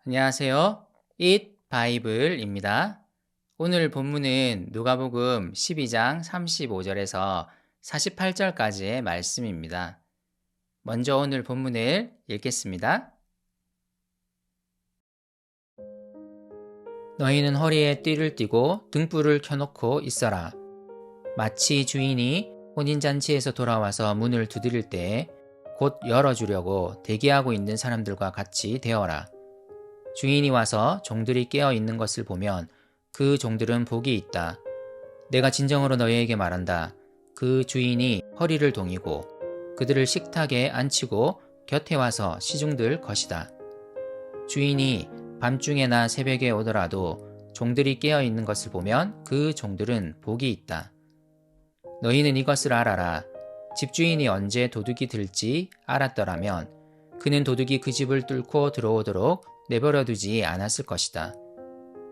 안녕하세요. Eat 바이블입니다. 오늘 본문은 누가복음 12장 35절에서 48절까지의 말씀입니다. 먼저 오늘 본문을 읽겠습니다. 너희는 허리에 띠를 띠고 등불을 켜놓고 있어라. 마치 주인이 혼인잔치에서 돌아와서 문을 두드릴 때에 곧 열어주려고 대기하고 있는 사람들과 같이 되어라. 주인이 와서 종들이 깨어 있는 것을 보면 그 종들은 복이 있다. 내가 진정으로 너희에게 말한다. 그 주인이 허리를 동이고 그들을 식탁에 앉히고 곁에 와서 시중들 것이다. 주인이 밤중에나 새벽에 오더라도 종들이 깨어 있는 것을 보면 그 종들은 복이 있다. 너희는 이것을 알아라. 집주인이 언제 도둑이 들지 알았더라면 그는 도둑이 그 집을 뚫고 들어오도록 내버려 두지 않았을 것이다.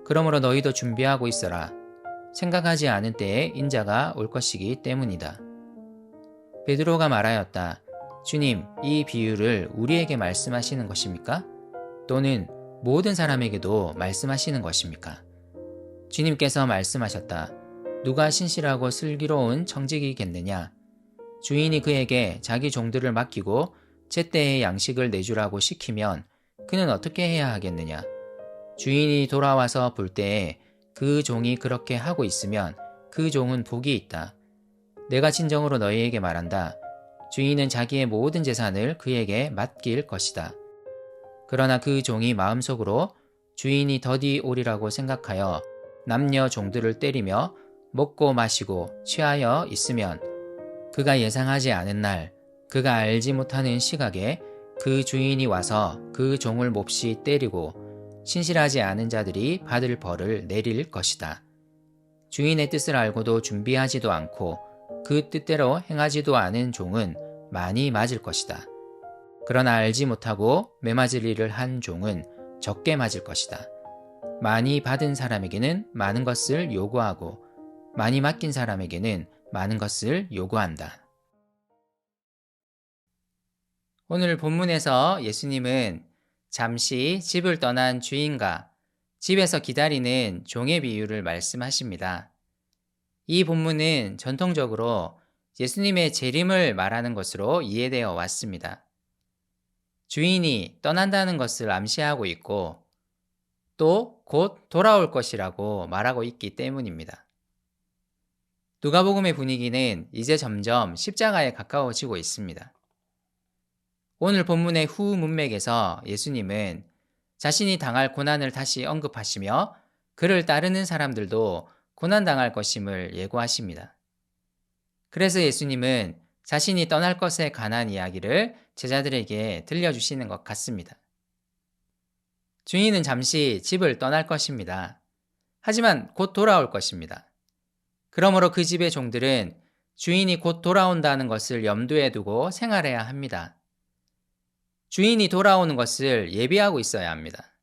그러므로 너희도 준비하고 있어라. 생각하지 않은 때에 인자가 올 것이기 때문이다. 베드로가 말하였다. 주님, 이 비유를 우리에게 말씀하시는 것입니까? 또는 모든 사람에게도 말씀하시는 것입니까? 주님께서 말씀하셨다. 누가 신실하고 슬기로운 청직이겠느냐? 주인이 그에게 자기 종들을 맡기고 제때에 양식을 내주라고 시키면 그는 어떻게 해야 하겠느냐? 주인이 돌아와서 볼 때에 그 종이 그렇게 하고 있으면 그 종은 복이 있다. 내가 진정으로 너희에게 말한다. 주인은 자기의 모든 재산을 그에게 맡길 것이다. 그러나 그 종이 마음속으로 주인이 더디 오리라고 생각하여 남녀 종들을 때리며 먹고 마시고 취하여 있으면 그가 예상하지 않은 날, 그가 알지 못하는 시각에 그 주인이 와서 그 종을 몹시 때리고 신실하지 않은 자들이 받을 벌을 내릴 것이다. 주인의 뜻을 알고도 준비하지도 않고 그 뜻대로 행하지도 않은 종은 많이 맞을 것이다. 그러나 알지 못하고 매맞을 일을 한 종은 적게 맞을 것이다. 많이 받은 사람에게는 많은 것을 요구하고 많이 맡긴 사람에게는 많은 것을 요구한다. 오늘 본문에서 예수님은 잠시 집을 떠난 주인과 집에서 기다리는 종의 비유를 말씀하십니다. 이 본문은 전통적으로 예수님의 재림을 말하는 것으로 이해되어 왔습니다. 주인이 떠난다는 것을 암시하고 있고 또 곧 돌아올 것이라고 말하고 있기 때문입니다. 누가복음의 분위기는 이제 점점 십자가에 가까워지고 있습니다. 오늘 본문의 후 문맥에서 예수님은 자신이 당할 고난을 다시 언급하시며 그를 따르는 사람들도 고난당할 것임을 예고하십니다. 그래서 예수님은 자신이 떠날 것에 관한 이야기를 제자들에게 들려주시는 것 같습니다. 주인은 잠시 집을 떠날 것입니다. 하지만 곧 돌아올 것입니다. 그러므로 그 집의 종들은 주인이 곧 돌아온다는 것을 염두에 두고 생활해야 합니다. 주인이 돌아오는 것을 예비하고 있어야 합니다.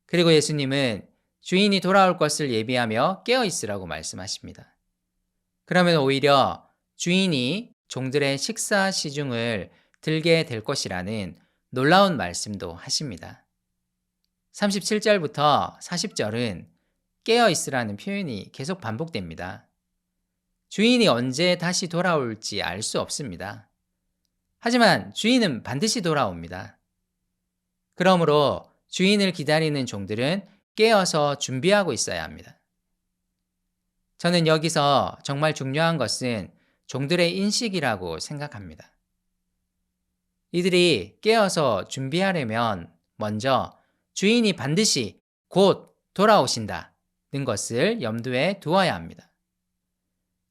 그리고 예수님은 주인이 돌아올 것을 예비하며 깨어 있으라고 말씀하십니다. 그러면 오히려 주인이 종들의 식사 시중을 들게 될 것이라는 놀라운 말씀도 하십니다. 37절부터 40절은 깨어 있으라는 표현이 계속 반복됩니다. 주인이 언제 다시 돌아올지 알 수 없습니다. 하지만 주인은 반드시 돌아옵니다. 그러므로 주인을 기다리는 종들은 깨어서 준비하고 있어야 합니다. 저는 여기서 정말 중요한 것은 종들의 인식이라고 생각합니다. 이들이 깨어서 준비하려면 먼저 주인이 반드시 곧 돌아오신다는 것을 염두에 두어야 합니다.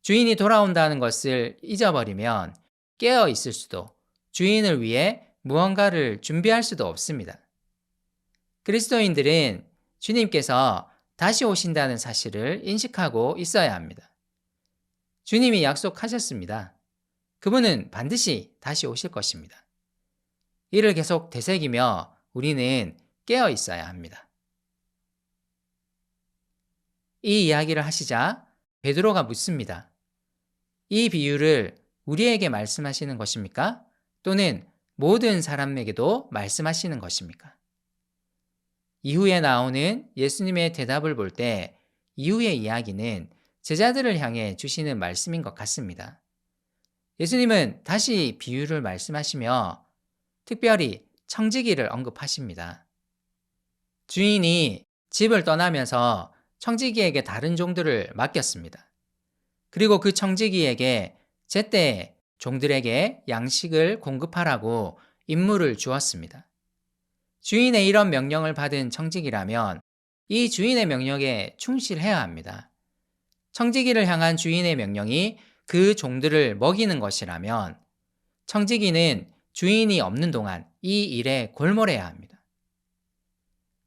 주인이 돌아온다는 것을 잊어버리면 깨어 있을 수도 주인을 위해 무언가를 준비할 수도 없습니다. 그리스도인들은 주님께서 다시 오신다는 사실을 인식하고 있어야 합니다. 주님이 약속하셨습니다. 그분은 반드시 다시 오실 것입니다. 이를 계속 되새기며 우리는 깨어 있어야 합니다. 이 이야기를 하시자 베드로가 묻습니다. 이 비유를 우리에게 말씀하시는 것입니까? 또는 모든 사람에게도 말씀하시는 것입니까? 이후에 나오는 예수님의 대답을 볼 때 이후의 이야기는 제자들을 향해 주시는 말씀인 것 같습니다. 예수님은 다시 비유를 말씀하시며 특별히 청지기를 언급하십니다. 주인이 집을 떠나면서 청지기에게 다른 종들을 맡겼습니다. 그리고 그 청지기에게 제때 종들에게 양식을 공급하라고 임무를 주었습니다. 주인의 이런 명령을 받은 청지기라면 이 주인의 명령에 충실해야 합니다. 청지기를 향한 주인의 명령이 그 종들을 먹이는 것이라면 청지기는 주인이 없는 동안 이 일에 골몰해야 합니다.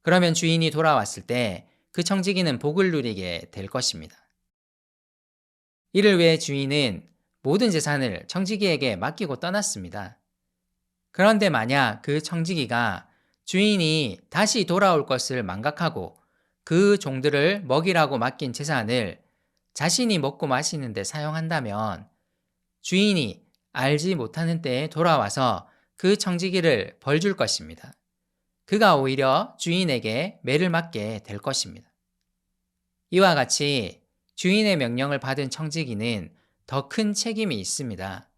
그러면 주인이 돌아왔을 때 그 청지기는 복을 누리게 될 것입니다. 이를 위해 주인은 모든 재산을 청지기에게 맡기고 떠났습니다. 그런데 만약 그 청지기가 주인이 다시 돌아올 것을 망각하고 그 종들을 먹이라고 맡긴 재산을 자신이 먹고 마시는 데 사용한다면 주인이 알지 못하는 때에 돌아와서 그 청지기를 벌 줄 것입니다. 그가 오히려 주인에게 매를 맞게 될 것입니다. 이와 같이 주인의 명령을 받은 청지기는 더 큰 책임이 있습니다.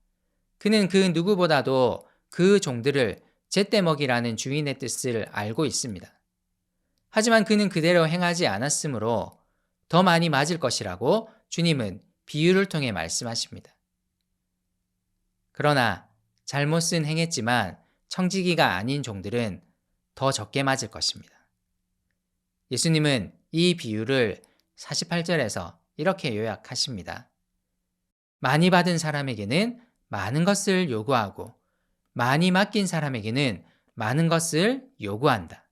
그는 그 누구보다도 그 종들을 제때 먹이라는 주인의 뜻을 알고 있습니다. 하지만 그는 그대로 행하지 않았으므로 더 많이 맞을 것이라고 주님은 비유를 통해 말씀하십니다. 그러나 잘못은 행했지만 청지기가 아닌 종들은 더 적게 맞을 것입니다. 예수님은 이 비유를 48절에서 이렇게 요약하십니다. 많이 받은 사람에게는 많은 것을 요구하고 많이 맡긴 사람에게는 많은 것을 요구한다.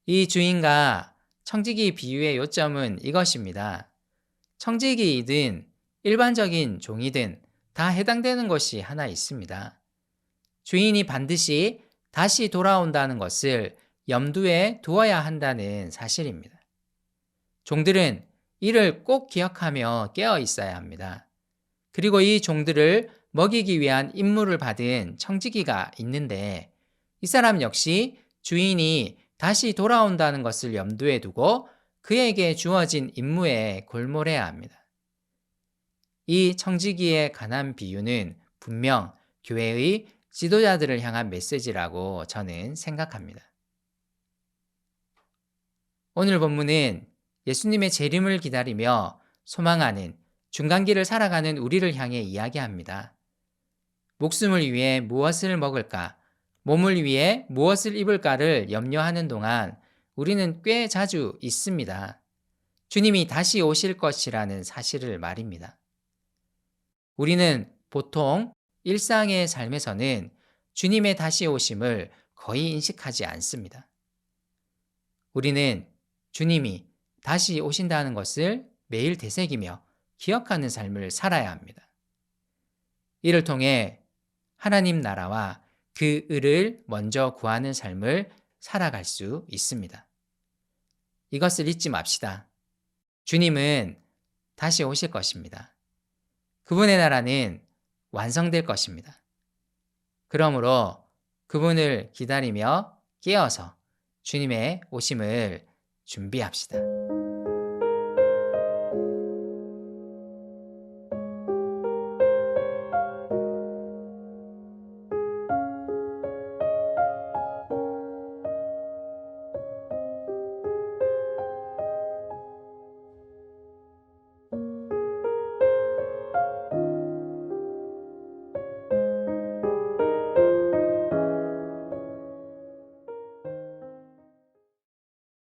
이 주인과 청지기 비유의 요점은 이것입니다. 청지기이든 일반적인 종이든 다 해당되는 것이 하나 있습니다. 주인이 반드시 다시 돌아온다는 것을 염두에 두어야 한다는 사실입니다. 종들은 이를 꼭 기억하며 깨어 있어야 합니다. 그리고 이 종들을 먹이기 위한 임무를 받은 청지기가 있는데 이 사람 역시 주인이 다시 돌아온다는 것을 염두에 두고 그에게 주어진 임무에 골몰해야 합니다. 이 청지기에 관한 비유는 분명 교회의 지도자들을 향한 메시지라고 저는 생각합니다. 오늘 본문은 예수님의 재림을 기다리며 소망하는 중간길을 살아가는 우리를 향해 이야기합니다. 목숨을 위해 무엇을 먹을까, 몸을 위해 무엇을 입을까를 염려하는 동안 우리는 꽤 자주 있습니다. 주님이 다시 오실 것이라는 사실을 말입니다. 우리는 보통 일상의 삶에서는 주님의 다시 오심을 거의 인식하지 않습니다. 우리는 주님이 다시 오신다는 것을 매일 되새기며 기억하는 삶을 살아야 합니다. 이를 통해 하나님 나라와 그 의를 먼저 구하는 삶을 살아갈 수 있습니다. 이것을 잊지 맙시다. 주님은 다시 오실 것입니다. 그분의 나라는 완성될 것입니다. 그러므로 그분을 기다리며 깨어서 주님의 오심을 준비합시다.